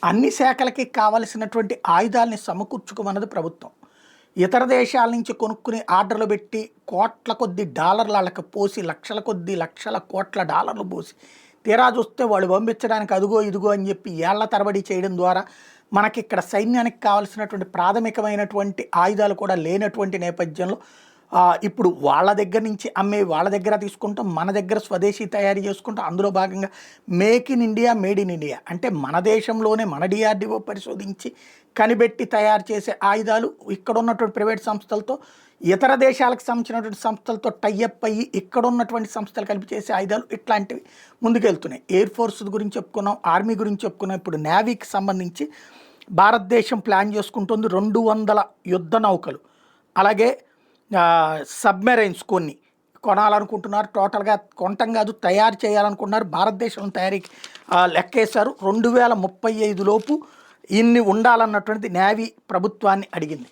అన్ని శాఖలకి కావలసినటువంటి ఆయుధాలని సమకూర్చుకోమన్నది ప్రభుత్వం. ఇతర దేశాల నుంచి కొనుక్కుని ఆర్డర్లు పెట్టి కోట్ల కొద్ది డాలర్లు వాళ్ళకి పోసి లక్షల కొద్ది లక్షల కోట్ల డాలర్లు పోసి తీరా చూస్తే వాళ్ళు పంపించడానికి అదుగో ఇదిగో అని చెప్పి ఏళ్ల తరబడి చేయడం ద్వారా మనకి ఇక్కడ సైన్యానికి కావాల్సినటువంటి ప్రాథమికమైనటువంటి ఆయుధాలు కూడా లేనటువంటి నేపథ్యంలో ఇప్పుడు వాళ్ళ దగ్గర నుంచి అమ్మే వాళ్ళ దగ్గర తీసుకుంటాం, మన దగ్గర స్వదేశీ తయారు చేసుకుంటాం. అందులో భాగంగా make in India, made in India అంటే మన దేశంలోనే మన డిఆర్డిఓ పరిశోధించి కనిపెట్టి తయారు చేసే ఆయుధాలు ఇక్కడ ఉన్నటువంటి ప్రైవేట్ సంస్థలతో ఇతర దేశాలకు సంబంధించినటువంటి సంస్థలతో టైఅప్ అయ్యి ఇక్కడ ఉన్నటువంటి సంస్థలు కలిపి చేసే ఆయుధాలు ఇట్లాంటివి ముందుకెళ్తున్నాయి. ఎయిర్ ఫోర్స్ గురించి చెప్పుకున్నాం, ఆర్మీ గురించి చెప్పుకున్నాం. ఇప్పుడు నేవీకి సంబంధించి భారతదేశం ప్లాన్ చేసుకుంటుంది 200 యుద్ధ నౌకలు, అలాగే సబ్మెరైన్స్ కొన్ని కొనాలనుకుంటున్నారు. టోటల్గా కొనటం కాదు, తయారు చేయాలనుకుంటున్నారు. భారతదేశంలో తయారీకి లెక్కేశారు. 2035 లోపు ఇన్ని ఉండాలన్నటువంటిది నేవీ ప్రభుత్వాన్ని అడిగింది.